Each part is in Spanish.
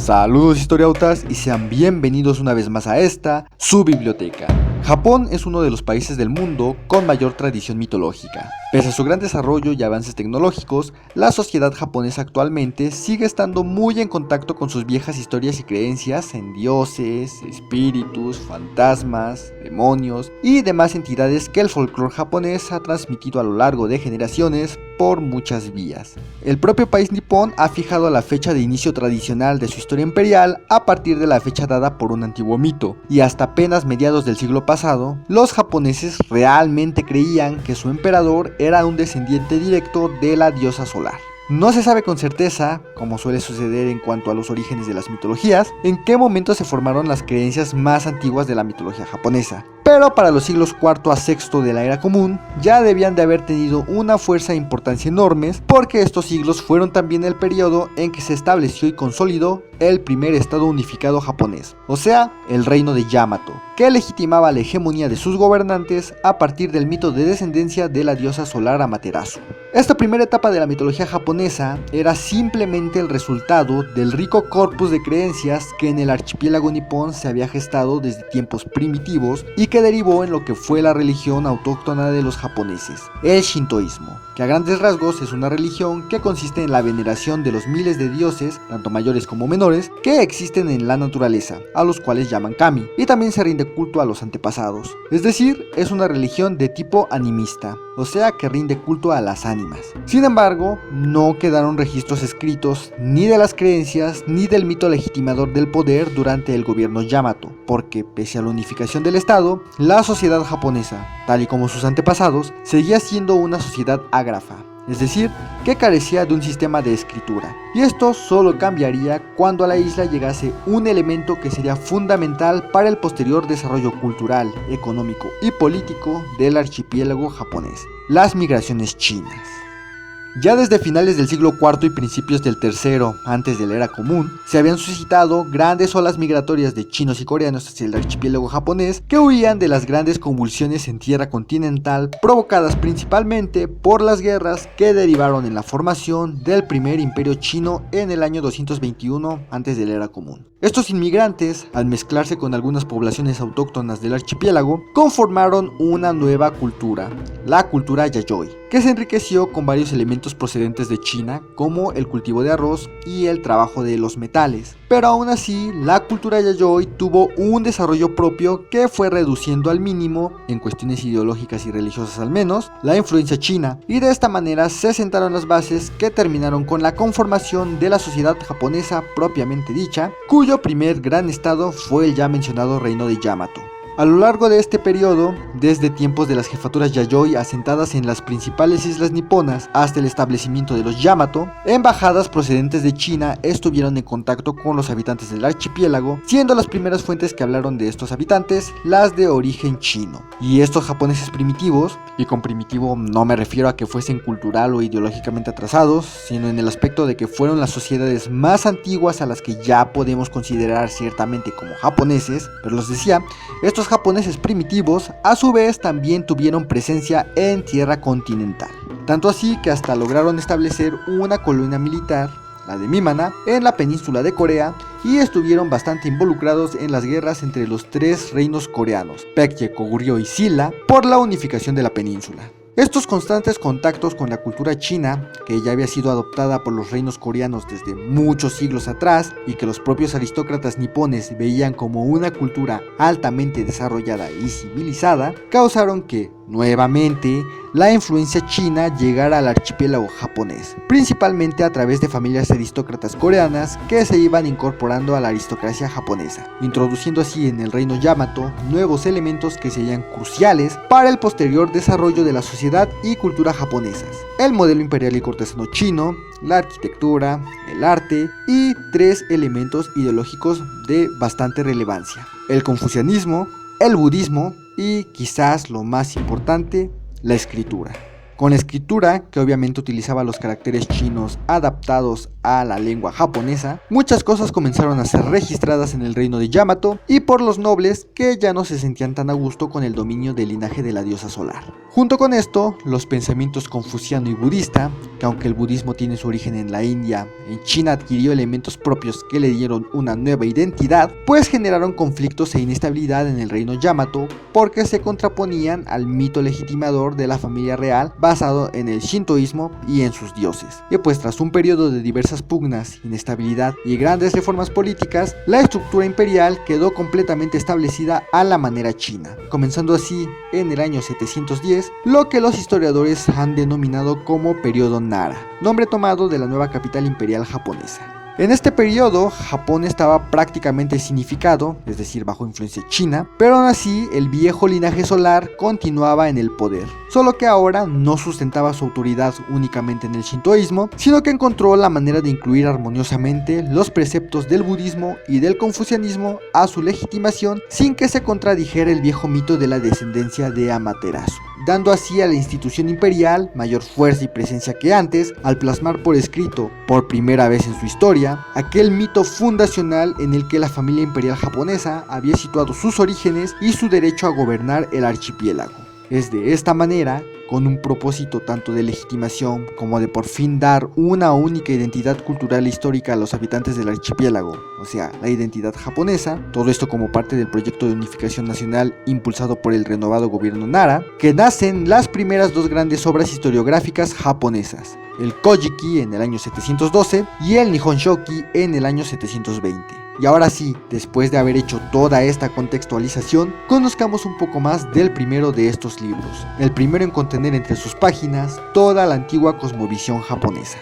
Saludos historiautas y sean bienvenidos una vez más a esta, su biblioteca. Japón es uno de los países del mundo con mayor tradición mitológica. Pese a su gran desarrollo y avances tecnológicos, la sociedad japonesa actualmente sigue estando muy en contacto con sus viejas historias y creencias en dioses, espíritus, fantasmas, demonios y demás entidades que el folclore japonés ha transmitido a lo largo de generaciones por muchas vías. El propio país nipón ha fijado la fecha de inicio tradicional de su historia imperial a partir de la fecha dada por un antiguo mito, y hasta apenas mediados del siglo pasado, los japoneses realmente creían que su emperador era un descendiente directo de la diosa solar. No se sabe con certeza, como suele suceder en cuanto a los orígenes de las mitologías, en qué momento se formaron las creencias más antiguas de la mitología japonesa, pero para los siglos IV a VI de la era común ya debían de haber tenido una fuerza e importancia enormes, porque estos siglos fueron también el periodo en que se estableció y consolidó el primer estado unificado japonés, o sea, el reino de Yamato, que legitimaba la hegemonía de sus gobernantes a partir del mito de descendencia de la diosa solar Amaterasu. Esta primera etapa de la mitología japonesa era simplemente el resultado del rico corpus de creencias que en el archipiélago nipón se había gestado desde tiempos primitivos y que derivó en lo que fue la religión autóctona de los japoneses, el shintoísmo, que a grandes rasgos es una religión que consiste en la veneración de los miles de dioses, tanto mayores como menores, que existen en la naturaleza, a los cuales llaman kami, y también se rinde culto a los antepasados. Es decir, es una religión de tipo animista, o sea que rinde culto a las ánimas. Sin embargo, no quedaron registros escritos ni de las creencias ni del mito legitimador del poder durante el gobierno Yamato, porque pese a la unificación del estado, la sociedad japonesa, tal y como sus antepasados, seguía siendo una sociedad ágrafa, es decir, que carecía de un sistema de escritura. Y esto solo cambiaría cuando a la isla llegase un elemento que sería fundamental para el posterior desarrollo cultural, económico y político del archipiélago japonés: las migraciones chinas. Ya desde finales del siglo IV y principios del III, antes de la era común, se habían suscitado grandes olas migratorias de chinos y coreanos hacia el archipiélago japonés que huían de las grandes convulsiones en tierra continental provocadas principalmente por las guerras que derivaron en la formación del primer imperio chino en el año 221 antes de la era común. Estos inmigrantes, al mezclarse con algunas poblaciones autóctonas del archipiélago, conformaron una nueva cultura, la cultura Yayoi, que se enriqueció con varios elementos procedentes de China, como el cultivo de arroz y el trabajo de los metales. Pero aún así, la cultura Yayoi tuvo un desarrollo propio que fue reduciendo al mínimo, en cuestiones ideológicas y religiosas al menos, la influencia china, y de esta manera se sentaron las bases que terminaron con la conformación de la sociedad japonesa propiamente dicha, cuyo primer gran estado fue el ya mencionado reino de Yamato. A lo largo de este periodo, desde tiempos de las jefaturas Yayoi asentadas en las principales islas niponas hasta el establecimiento de los Yamato, embajadas procedentes de China estuvieron en contacto con los habitantes del archipiélago, siendo las primeras fuentes que hablaron de estos habitantes las de origen chino. Y estos japoneses primitivos, y con primitivo no me refiero a que fuesen cultural o ideológicamente atrasados, sino en el aspecto de que fueron las sociedades más antiguas a las que ya podemos considerar ciertamente como japoneses, pero los decía, estos japoneses primitivos a su vez también tuvieron presencia en tierra continental, tanto así que hasta lograron establecer una colonia militar, la de Mimana, en la península de Corea, y estuvieron bastante involucrados en las guerras entre los tres reinos coreanos, Baekje, Goguryeo y Silla, por la unificación de la península. Estos constantes contactos con la cultura china, que ya había sido adoptada por los reinos coreanos desde muchos siglos atrás y que los propios aristócratas nipones veían como una cultura altamente desarrollada y civilizada, causaron que, nuevamente, la influencia china llegara al archipiélago japonés, principalmente a través de familias aristócratas coreanas que se iban incorporando a la aristocracia japonesa, introduciendo así en el reino Yamato nuevos elementos que serían cruciales para el posterior desarrollo de la sociedad y cultura japonesas: el modelo imperial y cortesano chino, la arquitectura, el arte y tres elementos ideológicos de bastante relevancia: el confucianismo, el budismo y, quizás lo más importante, la escritura. Con la escritura, que obviamente utilizaba los caracteres chinos adaptados a la lengua japonesa, muchas cosas comenzaron a ser registradas en el reino de Yamato y por los nobles que ya no se sentían tan a gusto con el dominio del linaje de la diosa solar. Junto con esto, los pensamientos confuciano y budista, que aunque el budismo tiene su origen en la India, en China adquirió elementos propios que le dieron una nueva identidad, pues generaron conflictos e inestabilidad en el reino Yamato porque se contraponían al mito legitimador de la familia real basado en el shintoísmo y en sus dioses. Y pues tras un periodo de diversas pugnas, inestabilidad y grandes reformas políticas, la estructura imperial quedó completamente establecida a la manera china, comenzando así en el año 710 lo que los historiadores han denominado como periodo Nara, nombre tomado de la nueva capital imperial japonesa. En este periodo, Japón estaba prácticamente significado, es decir, bajo influencia china, pero aún así el viejo linaje solar continuaba en el poder, solo que ahora no sustentaba su autoridad únicamente en el shintoísmo, sino que encontró la manera de incluir armoniosamente los preceptos del budismo y del confucianismo a su legitimación sin que se contradijera el viejo mito de la descendencia de Amaterasu, dando así a la institución imperial mayor fuerza y presencia que antes, al plasmar por escrito, por primera vez en su historia, aquel mito fundacional en el que la familia imperial japonesa había situado sus orígenes y su derecho a gobernar el archipiélago. Es de esta manera, con un propósito tanto de legitimación como de por fin dar una única identidad cultural e histórica a los habitantes del archipiélago, o sea, la identidad japonesa, todo esto como parte del proyecto de unificación nacional impulsado por el renovado gobierno Nara, que nacen las primeras dos grandes obras historiográficas japonesas, el Kojiki en el año 712 y el Nihon Shoki en el año 720. Y ahora sí, después de haber hecho toda esta contextualización, conozcamos un poco más del primero de estos libros, el primero en contener entre sus páginas toda la antigua cosmovisión japonesa.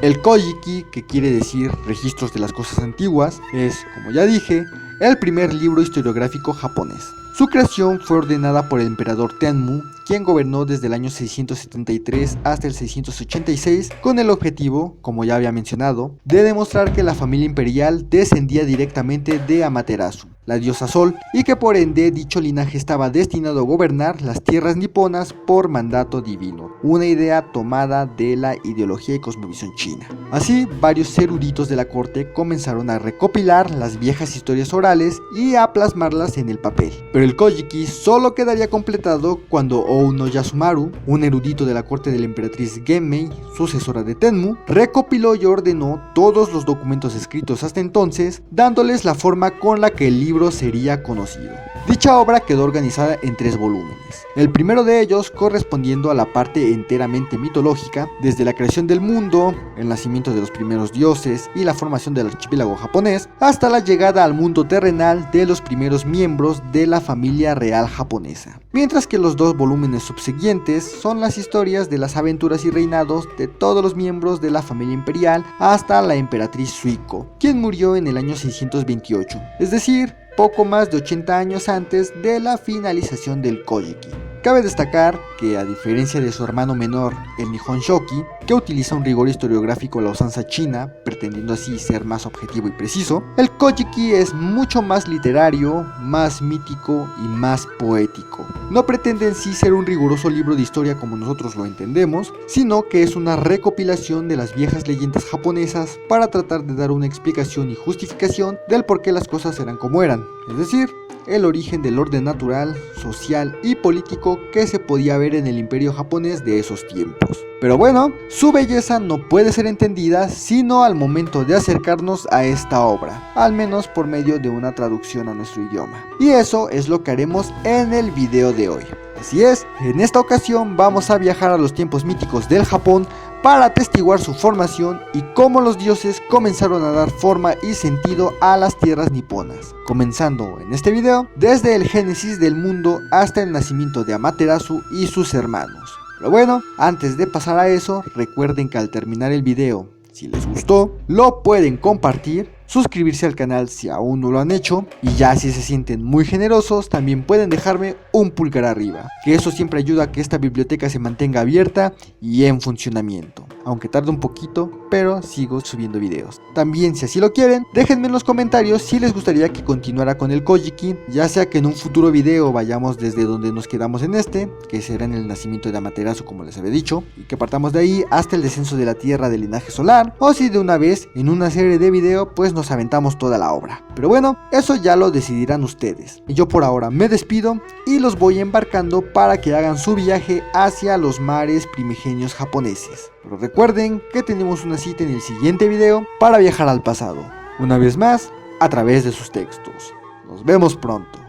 El Kojiki, que quiere decir registros de las cosas antiguas, es, como ya dije, el primer libro historiográfico japonés. Su creación fue ordenada por el emperador Tenmu, quien gobernó desde el año 673 hasta el 686 con el objetivo, como ya había mencionado, de demostrar que la familia imperial descendía directamente de Amaterasu, la diosa Sol, y que por ende dicho linaje estaba destinado a gobernar las tierras niponas por mandato divino, una idea tomada de la ideología y cosmovisión china. Así, varios eruditos de la corte comenzaron a recopilar las viejas historias orales y a plasmarlas en el papel. Pero el Kojiki solo quedaría completado cuando Ouno Yasumaru, un erudito de la corte de la emperatriz Genmei, sucesora de Tenmu, recopiló y ordenó todos los documentos escritos hasta entonces, dándoles la forma con la que el libro sería conocido. Dicha obra quedó organizada en 3 volúmenes, el primero de ellos correspondiendo a la parte enteramente mitológica, desde la creación del mundo, el nacimiento de los primeros dioses y la formación del archipiélago japonés, hasta la llegada al mundo terrenal de los primeros miembros de la familia real japonesa. Mientras que los 2 volúmenes subsiguientes son las historias de las aventuras y reinados de todos los miembros de la familia imperial hasta la emperatriz Suiko, quien murió en el año 628, es decir, poco más de 80 años antes de la finalización del Kojiki. Cabe destacar que, a diferencia de su hermano menor, el Nihon Shoki, que utiliza un rigor historiográfico a la usanza china, pretendiendo así ser más objetivo y preciso, el Kojiki es mucho más literario, más mítico y más poético. No pretende en sí ser un riguroso libro de historia como nosotros lo entendemos, sino que es una recopilación de las viejas leyendas japonesas para tratar de dar una explicación y justificación del por qué las cosas eran como eran, es decir, el origen del orden natural, social y político que se podía ver en el imperio japonés de esos tiempos. Pero bueno, su belleza no puede ser entendida sino al momento de acercarnos a esta obra, al menos por medio de una traducción a nuestro idioma. Y eso es lo que haremos en el video de hoy. Así es, en esta ocasión vamos a viajar a los tiempos míticos del Japón para atestiguar su formación y cómo los dioses comenzaron a dar forma y sentido a las tierras niponas, comenzando en este video desde el génesis del mundo hasta el nacimiento de Amaterasu y sus hermanos. Pero bueno, antes de pasar a eso, recuerden que al terminar el video, si les gustó, lo pueden compartir suscribirse al canal si aún no lo han hecho, y ya si se sienten muy generosos también pueden dejarme un pulgar arriba, que eso siempre ayuda a que esta biblioteca se mantenga abierta y en funcionamiento, aunque tarde un poquito, pero sigo subiendo videos. También, si así lo quieren, déjenme en los comentarios si les gustaría que continuara con el Kojiki, ya sea que en un futuro video vayamos desde donde nos quedamos en este, que será en el nacimiento de Amaterasu como les había dicho, y que partamos de ahí hasta el descenso de la Tierra del linaje solar, o si de una vez en una serie de video pues nos aventamos toda la obra. Pero bueno, eso ya lo decidirán ustedes. Yo por ahora me despido y los voy embarcando para que hagan su viaje hacia los mares primigenios japoneses. Pero recuerden que tenemos una cita en el siguiente video para viajar al pasado, una vez más a través de sus textos. Nos vemos pronto.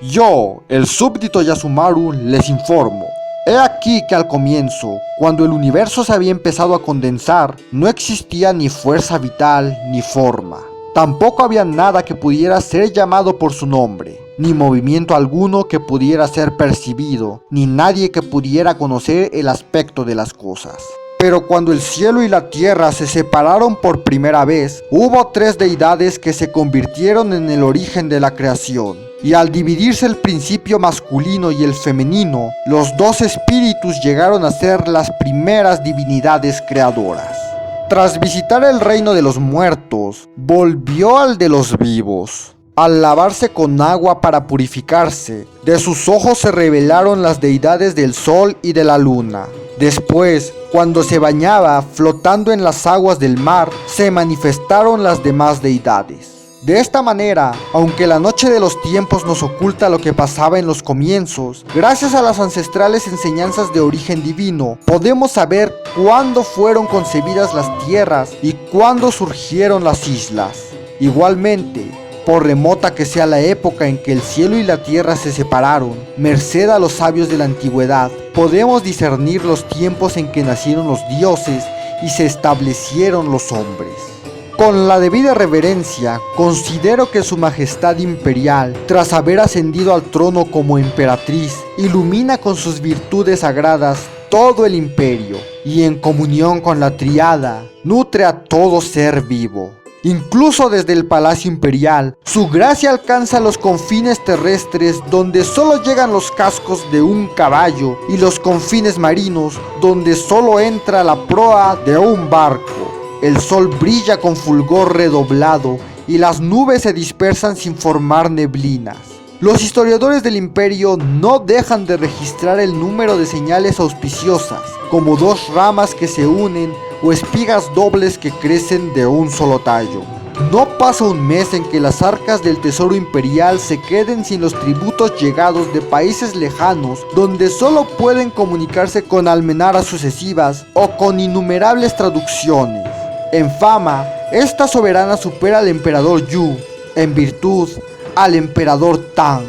Yo, el súbdito Yasumaru, les informo. He aquí que al comienzo, cuando el universo se había empezado a condensar, no existía ni fuerza vital ni forma. Tampoco había nada que pudiera ser llamado por su nombre, ni movimiento alguno que pudiera ser percibido, ni nadie que pudiera conocer el aspecto de las cosas. Pero cuando el cielo y la tierra se separaron por primera vez, hubo tres deidades que se convirtieron en el origen de la creación. Y al dividirse el principio masculino y el femenino, los dos espíritus llegaron a ser las primeras divinidades creadoras. Tras visitar el reino de los muertos, volvió al de los vivos. Al lavarse con agua para purificarse, de sus ojos se revelaron las deidades del sol y de la luna. Después, cuando se bañaba flotando en las aguas del mar, se manifestaron las demás deidades. De esta manera, aunque la noche de los tiempos nos oculta lo que pasaba en los comienzos, gracias a las ancestrales enseñanzas de origen divino, podemos saber cuándo fueron concebidas las tierras y cuándo surgieron las islas. Igualmente, por remota que sea la época en que el cielo y la tierra se separaron, merced a los sabios de la antigüedad, podemos discernir los tiempos en que nacieron los dioses y se establecieron los hombres. Con la debida reverencia, considero que su majestad imperial, tras haber ascendido al trono como emperatriz, ilumina con sus virtudes sagradas todo el imperio, y en comunión con la triada, nutre a todo ser vivo. Incluso desde el palacio imperial, su gracia alcanza los confines terrestres donde solo llegan los cascos de un caballo, y los confines marinos donde solo entra la proa de un barco. El sol brilla con fulgor redoblado y las nubes se dispersan sin formar neblinas. Los historiadores del imperio no dejan de registrar el número de señales auspiciosas, como dos ramas que se unen o espigas dobles que crecen de un solo tallo. No pasa un mes en que las arcas del tesoro imperial se queden sin los tributos llegados de países lejanos donde solo pueden comunicarse con almenaras sucesivas o con innumerables traducciones. En fama, esta soberana supera al emperador Yu, en virtud al emperador Tang.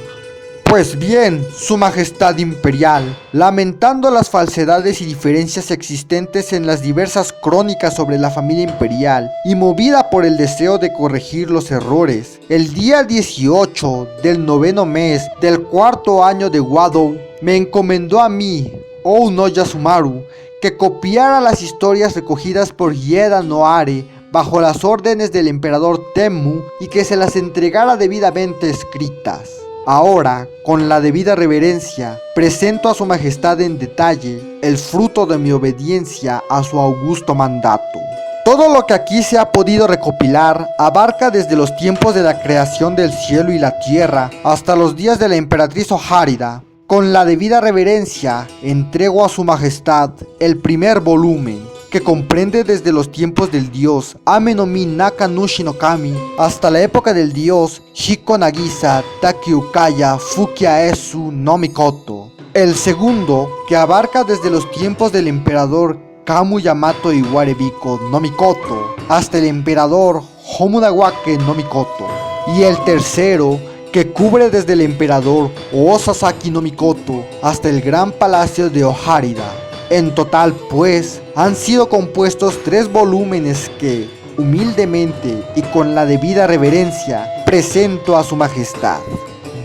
Pues bien, su majestad imperial, lamentando las falsedades y diferencias existentes en las diversas crónicas sobre la familia imperial y movida por el deseo de corregir los errores, el día 18 del noveno mes del cuarto año de Wado, me encomendó a mí, Oh no Yasumaru, que copiara las historias recogidas por Hieda no Are bajo las órdenes del emperador Tenmu y que se las entregara debidamente escritas. Ahora, con la debida reverencia, presento a su majestad en detalle el fruto de mi obediencia a su augusto mandato. Todo lo que aquí se ha podido recopilar abarca desde los tiempos de la creación del cielo y la tierra hasta los días de la emperatriz Oharida. Con la debida reverencia, entrego a su majestad el primer volumen, que comprende desde los tiempos del dios Ame no Mi Naka Nushi no Kami hasta la época del dios Shiko Nagisa Takiukaya Fukiaesu no Mikoto. El segundo, que abarca desde los tiempos del emperador Kamu Yamato Iwarebiko no Mikoto hasta el emperador Homunawake no Mikoto. Y el tercero, que cubre desde el emperador Osasaki no Mikoto hasta el gran palacio de Oharida. En total, pues, han sido compuestos 3 volúmenes que, humildemente y con la debida reverencia, presento a su majestad.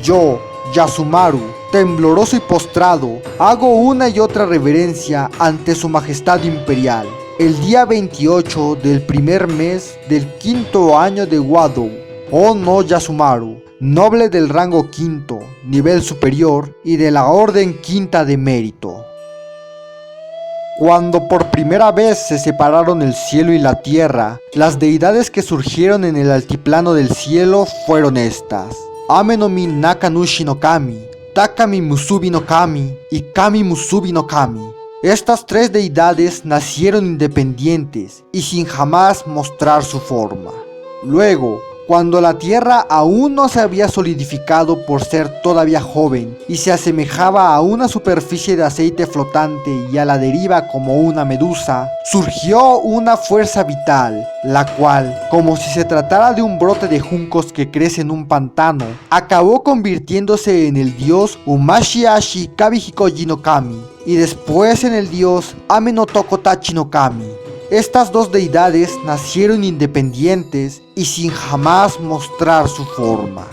Yo, Yasumaru, tembloroso y postrado, hago una y otra reverencia ante su majestad imperial, el día 28 del primer mes del quinto año de Wado, no Yasumaru, noble del rango quinto, nivel superior y de la orden quinta de mérito. Cuando por primera vez se separaron el cielo y la tierra, las deidades que surgieron en el altiplano del cielo fueron estas: Ame no Mi Nakanushi no Kami, Takami Musubi no Kami y Kami Musubi no Kami. Estas tres deidades nacieron independientes y sin jamás mostrar su forma. Luego, cuando la tierra aún no se había solidificado por ser todavía joven y se asemejaba a una superficie de aceite flotante y a la deriva como una medusa, surgió una fuerza vital, la cual, como si se tratara de un brote de juncos que crece en un pantano, acabó convirtiéndose en el dios Umashiashi Kabihikoji no Kami y después en el dios Ame no Tokotachi no Kami. Estas dos deidades nacieron independientes y sin jamás mostrar su forma.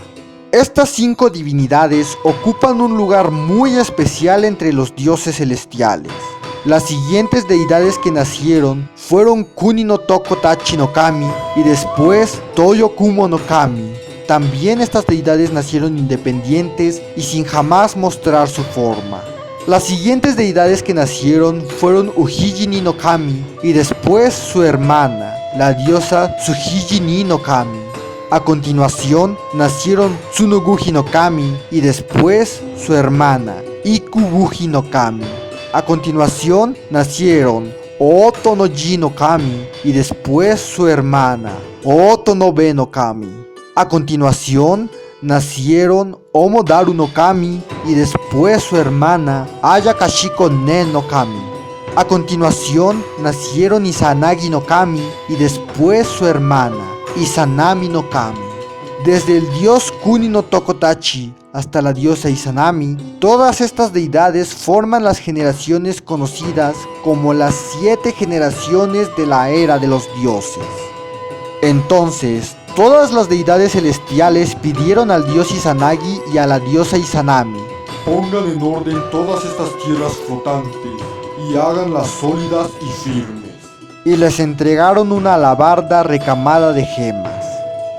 Estas 5 divinidades ocupan un lugar muy especial entre los dioses celestiales. Las siguientes deidades que nacieron fueron Kuni no Tokotachi no Kami y después Toyo Kumo no Kami. También estas deidades nacieron independientes y sin jamás mostrar su forma. Las siguientes deidades que nacieron fueron Ujiji no Kami y después su hermana, la diosa Tsujiji no Kami. A continuación nacieron Tsunoguji no Kami y después su hermana, Ikubuji no Kami. A continuación nacieron Oto no Ji no Kami y después su hermana, Oto no Be no Kami. A continuación nacieron Omodaru no Kami y después su hermana Ayakashiko ne no Kami. A continuación nacieron Izanagi no Kami y después su hermana Izanami no Kami. Desde el dios Kuni no Tokotachi hasta la diosa Izanami, todas estas deidades forman las generaciones conocidas como las 7 generaciones de la era de los dioses. Entonces, todas las deidades celestiales pidieron al dios Izanagi y a la diosa Izanami: pongan en orden todas estas tierras flotantes y háganlas sólidas y firmes. Y les entregaron una alabarda recamada de gemas.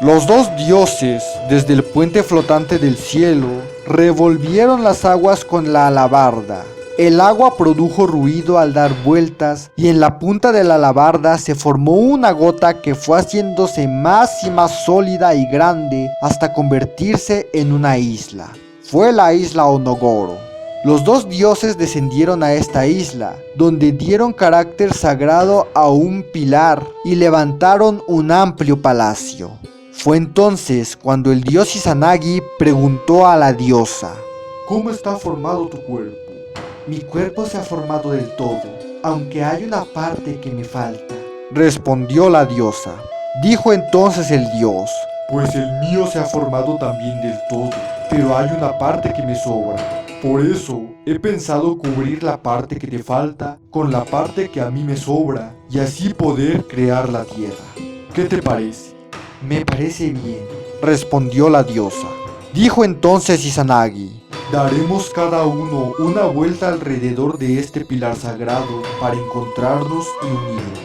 Los dos dioses, desde el puente flotante del cielo, revolvieron las aguas con la alabarda. El agua produjo ruido al dar vueltas y en la punta de la alabarda se formó una gota que fue haciéndose más y más sólida y grande hasta convertirse en una isla. Fue la isla Onogoro. Los dos dioses descendieron a esta isla, donde dieron carácter sagrado a un pilar y levantaron un amplio palacio. Fue entonces cuando el dios Izanagi preguntó a la diosa: ¿cómo está formado tu cuerpo? Mi cuerpo se ha formado del todo, aunque hay una parte que me falta, respondió la diosa. Dijo entonces el dios: pues el mío se ha formado también del todo, pero hay una parte que me sobra. Por eso he pensado cubrir la parte que te falta con la parte que a mí me sobra y así poder crear la tierra. ¿Qué te parece? Me parece bien, respondió la diosa. Dijo entonces Izanagi: daremos cada uno una vuelta alrededor de este pilar sagrado para encontrarnos y unirnos.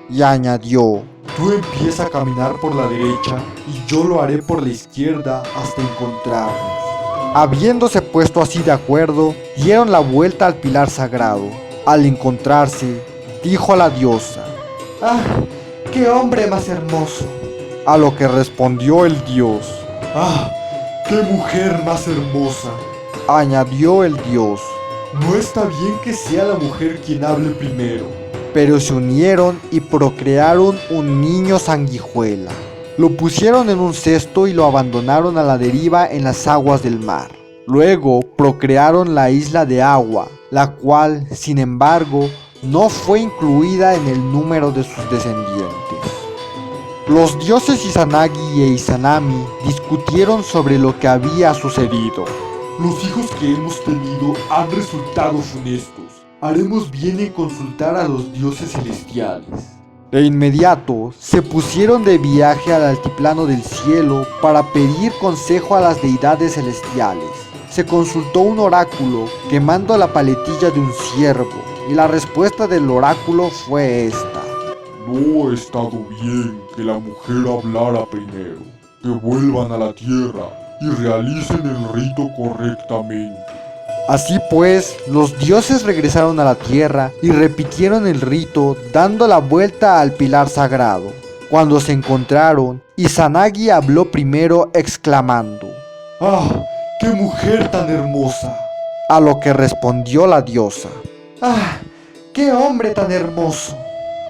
Y añadió: tú empieza a caminar por la derecha y yo lo haré por la izquierda hasta encontrarnos. Habiéndose puesto así de acuerdo, dieron la vuelta al pilar sagrado. Al encontrarse, dijo a la diosa: ¡ah, qué hombre más hermoso! A lo que respondió el dios: ¡ah, qué mujer más hermosa! Añadió el dios: no está bien que sea la mujer quien hable primero. Pero se unieron y procrearon un niño sanguijuela. Lo pusieron en un cesto y lo abandonaron a la deriva en las aguas del mar. Luego procrearon la isla de agua, la cual, sin embargo, no fue incluida en el número de sus descendientes. Los dioses Izanagi e Izanami discutieron sobre lo que había sucedido. Los hijos que hemos tenido han resultado funestos. Haremos bien en consultar a los dioses celestiales. De inmediato se pusieron de viaje al altiplano del cielo para pedir consejo a las deidades celestiales. Se consultó un oráculo quemando la paletilla de un ciervo y la respuesta del oráculo fue esta: No ha estado bien que la mujer hablara primero. Que vuelvan a la tierra y realicen el rito correctamente. Así pues, los dioses regresaron a la tierra y repitieron el rito dando la vuelta al pilar sagrado. Cuando se encontraron, Izanagi habló primero exclamando: ¡Ah! ¡Qué mujer tan hermosa! A lo que respondió la diosa: ¡Ah! ¡Qué hombre tan hermoso!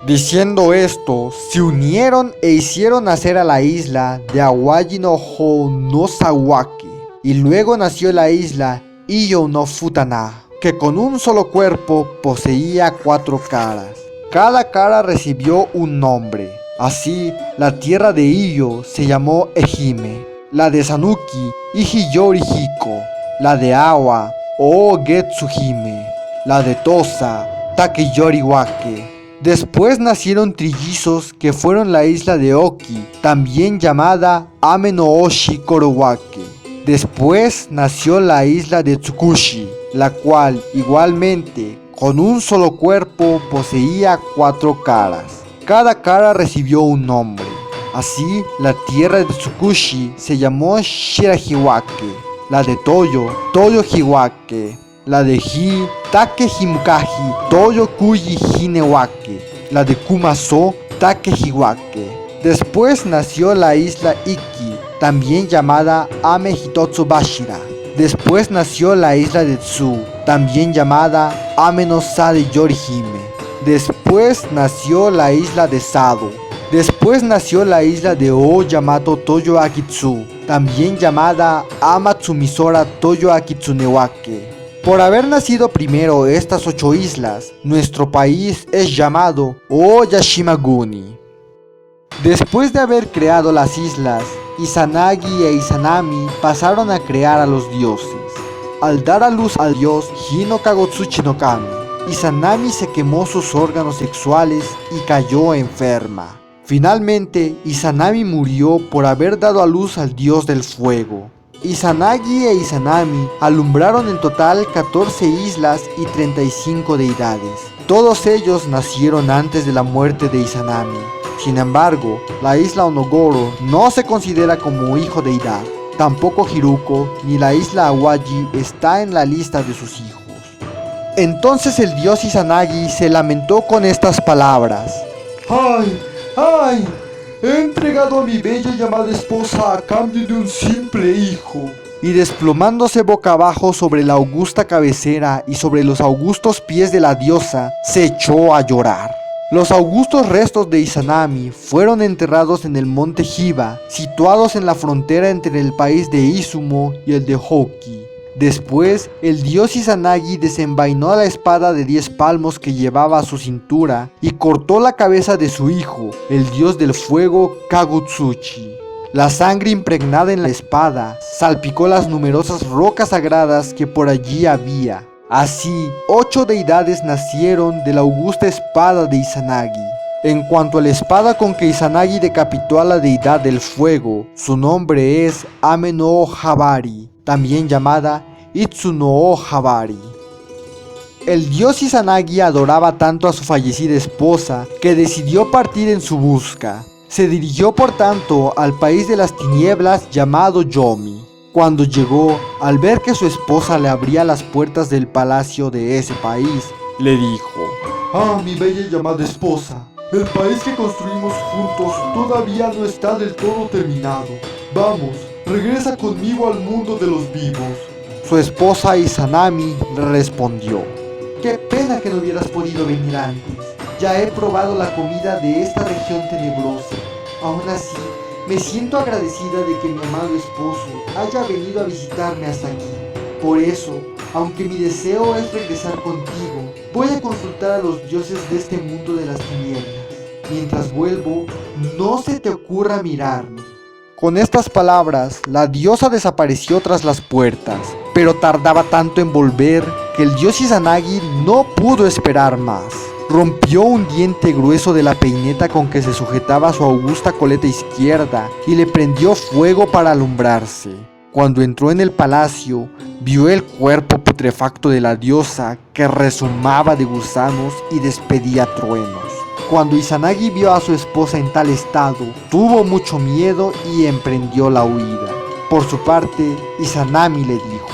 Diciendo esto, se unieron e hicieron nacer a la isla de Awaji no Honosawake, y luego nació la isla Iyo no Futana, que con un solo cuerpo poseía 4 caras. Cada cara recibió un nombre. Así, la tierra de Iyo se llamó Ehime, la de Sanuki, Ihiyori Hiko, la de Awa, Ogetsuhime, la de Tosa, Takeyori Wake. Después nacieron trillizos que fueron la isla de Oki, también llamada Ame no Oshi Korowake. Después nació la isla de Tsukushi, la cual igualmente con un solo cuerpo poseía 4 caras. Cada cara recibió un nombre. Así, la tierra de Tsukushi se llamó Shirahiwake, la de Toyo, Toyohiwake, la de Hi, Takehimukaji, Toyokuji Hinewake, la de Kumaso, Takehiwake. Después nació la isla Iki, también llamada Ame Hitotsu Bashira. Después nació la isla de Tsu, también llamada Ame no Sade Yorihime. Después nació la isla de Sado. Después nació la isla de O Yamato Toyo Akitsu, también llamada Amatsumisora Toyo Akitsunewake. Por haber nacido primero estas 8 islas, nuestro país es llamado Oyashimaguni. Después de haber creado las islas, Izanagi e Izanami pasaron a crear a los dioses. Al dar a luz al dios Hino Kagotsuchi no Kami, Izanami se quemó sus órganos sexuales y cayó enferma. Finalmente, Izanami murió por haber dado a luz al dios del fuego. Izanagi e Izanami alumbraron en total 14 islas y 35 deidades. Todos ellos nacieron antes de la muerte de Izanami. Sin embargo, la isla Onogoro no se considera como hijo deidad. Tampoco Hiruko ni la isla Awaji está en la lista de sus hijos. Entonces el dios Izanagi se lamentó con estas palabras: ¡Ay! ¡Ay! He entregado a mi bella y amada esposa a cambio de un simple hijo. Y desplomándose boca abajo sobre la augusta cabecera y sobre los augustos pies de la diosa, se echó a llorar. Los augustos restos de Izanami fueron enterrados en el monte Hiba, situados en la frontera entre el país de Izumo y el de Hoki. Después, el dios Izanagi desenvainó la espada de 10 palmos que llevaba a su cintura y cortó la cabeza de su hijo, el dios del fuego Kagutsuchi. La sangre impregnada en la espada salpicó las numerosas rocas sagradas que por allí había. Así, 8 deidades nacieron de la augusta espada de Izanagi. En cuanto a la espada con que Izanagi decapitó a la deidad del fuego, su nombre es Ame no Habari, también llamada Itsu no Habari. El dios Izanagi adoraba tanto a su fallecida esposa que decidió partir en su busca. Se dirigió por tanto al país de las tinieblas llamado Yomi. Cuando llegó, al ver que su esposa le abría las puertas del palacio de ese país, le dijo: ¡Ah, mi bella y amada esposa! El país que construimos juntos todavía no está del todo terminado. Vamos, regresa conmigo al mundo de los vivos. Su esposa Izanami le respondió: Qué pena que no hubieras podido venir antes. Ya he probado la comida de esta región tenebrosa. Aún así, me siento agradecida de que mi amado esposo haya venido a visitarme hasta aquí. Por eso, aunque mi deseo es regresar contigo, voy a consultar a los dioses de este mundo de las tinieblas. Mientras vuelvo, no se te ocurra mirarme. Con estas palabras, la diosa desapareció tras las puertas, pero tardaba tanto en volver que el dios Izanagi no pudo esperar más. Rompió un diente grueso de la peineta con que se sujetaba su augusta coleta izquierda y le prendió fuego para alumbrarse. Cuando entró en el palacio, vio el cuerpo putrefacto de la diosa que rezumaba de gusanos y despedía truenos. Cuando Izanagi vio a su esposa en tal estado, tuvo mucho miedo y emprendió la huida. Por su parte, Izanami le dijo: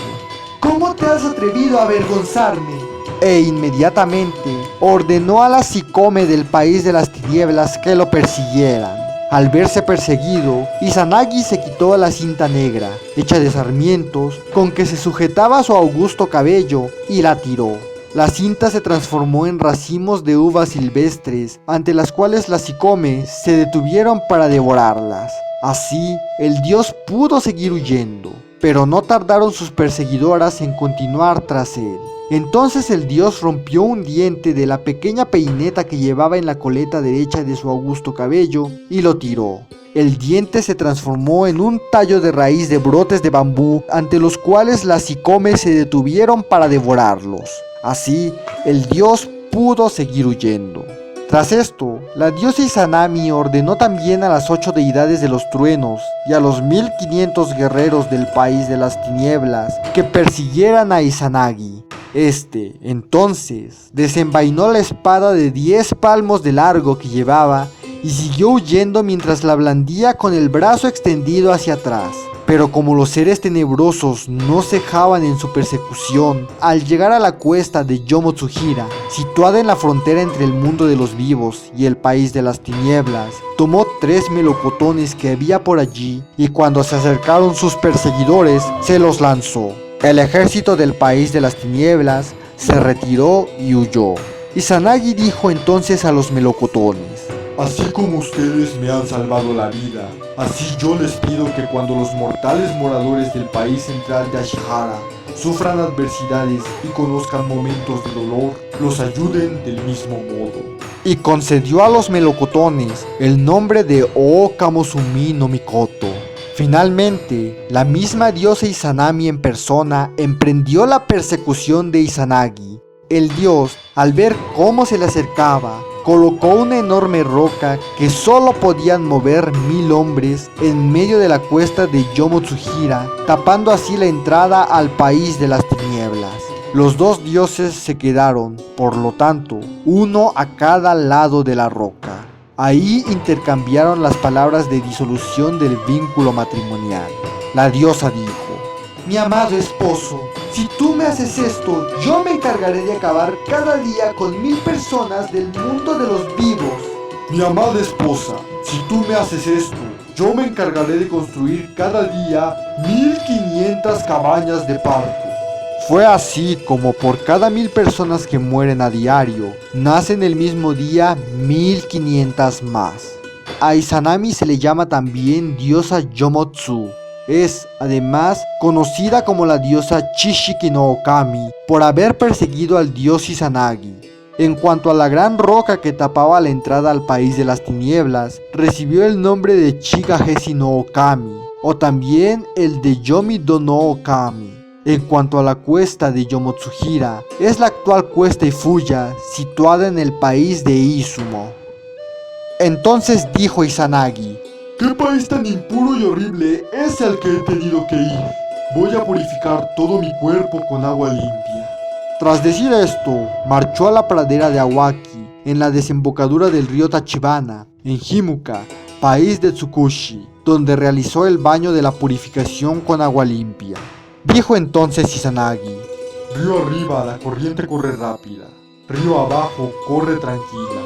¿Cómo te has atrevido a avergonzarme? E inmediatamente ordenó a la Shikome del país de las tinieblas que lo persiguieran. Al verse perseguido, Izanagi se quitó la cinta negra, hecha de sarmientos, con que se sujetaba su augusto cabello, y la tiró. La cinta se transformó en racimos de uvas silvestres, ante las cuales las Shikome se detuvieron para devorarlas. Así, el dios pudo seguir huyendo, pero no tardaron sus perseguidoras en continuar tras él. Entonces el dios rompió un diente de la pequeña peineta que llevaba en la coleta derecha de su augusto cabello y lo tiró. El diente se transformó en un tallo de raíz de brotes de bambú, ante los cuales las Shikome se detuvieron para devorarlos. Así, el dios pudo seguir huyendo. Tras esto, la diosa Izanami ordenó también a las 8 deidades de los truenos y a los 1500 guerreros del país de las tinieblas que persiguieran a Izanagi. Entonces, desenvainó la espada de 10 palmos de largo que llevaba y siguió huyendo mientras la blandía con el brazo extendido hacia atrás. Pero como los seres tenebrosos no cejaban en su persecución, al llegar a la cuesta de Yomotsuhira, situada en la frontera entre el mundo de los vivos y el país de las tinieblas, tomó 3 melocotones que había por allí y cuando se acercaron sus perseguidores, se los lanzó. El ejército del país de las tinieblas se retiró y huyó. Izanagi dijo entonces a los melocotones: Así como ustedes me han salvado la vida, así yo les pido que cuando los mortales moradores del país central de Ashihara sufran adversidades y conozcan momentos de dolor, los ayuden del mismo modo. Y concedió a los melocotones el nombre de Ookamosumi no Mikoto. Finalmente, la misma diosa Izanami en persona emprendió la persecución de Izanagi. El dios, al ver cómo se le acercaba, colocó una enorme roca que solo podían mover 1000 hombres en medio de la cuesta de Yomotsuhira, tapando así la entrada al país de las tinieblas. Los dos dioses se quedaron, por lo tanto, uno a cada lado de la roca. Ahí intercambiaron las palabras de disolución del vínculo matrimonial. La diosa dijo: Mi amado esposo, si tú me haces esto, yo me encargaré de acabar cada día con 1000 personas del mundo de los vivos. Mi amada esposa, si tú me haces esto, yo me encargaré de construir cada día 1500 cabañas de parto. Fue así como por cada 1000 personas que mueren a diario, nacen el mismo día 1500 más. A Izanami se le llama también diosa Yomotsu. Es, además, conocida como la diosa Chishiki no Okami por haber perseguido al dios Izanagi. En cuanto a la gran roca que tapaba la entrada al país de las tinieblas, recibió el nombre de Chigahesi no Okami, o también el de Yomi-do no Okami. En cuanto a la cuesta de Yomotsuhira, es la actual cuesta Ifuya, situada en el país de Izumo. Entonces dijo Izanagi: ¿Qué país tan impuro y horrible es al que he tenido que ir? Voy a purificar todo mi cuerpo con agua limpia. Tras decir esto, marchó a la pradera de Awaki, en la desembocadura del río Tachibana, en Himuka, país de Tsukushi, donde realizó el baño de la purificación con agua limpia. Dijo entonces Izanagi: Río arriba la corriente corre rápida, río abajo corre tranquila.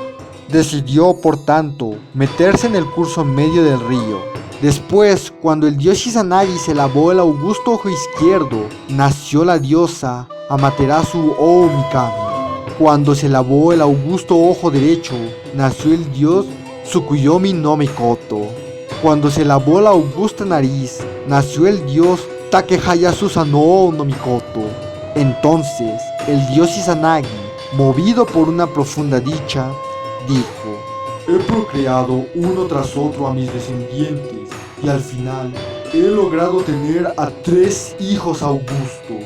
Decidió, por tanto, meterse en el curso medio del río. Después, cuando el dios Izanagi se lavó el augusto ojo izquierdo, nació la diosa Amaterasu Oomikami. Cuando se lavó el augusto ojo derecho, nació el dios Tsukuyomi no Mikoto. Cuando se lavó la augusta nariz, nació el dios Takehayasu Sanoo no Mikoto. Entonces, el dios Izanagi, movido por una profunda dicha, dijo: He procreado uno tras otro a mis descendientes y al final he logrado tener a 3 hijos augustos.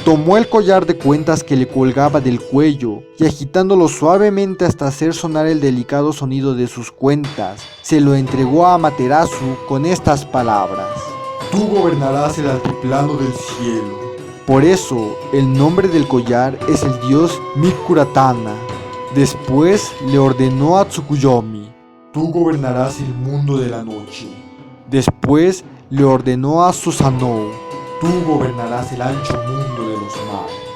Tomó el collar de cuentas que le colgaba del cuello y agitándolo suavemente hasta hacer sonar el delicado sonido de sus cuentas, se lo entregó a Amaterasu con estas palabras: Tú gobernarás el altiplano del cielo. Por eso, el nombre del collar es el dios Mikuratana. Después le ordenó a Tsukuyomi. Tú gobernarás el mundo de la noche. Después le ordenó a Susanoo. Tú gobernarás el ancho mundo de los mares.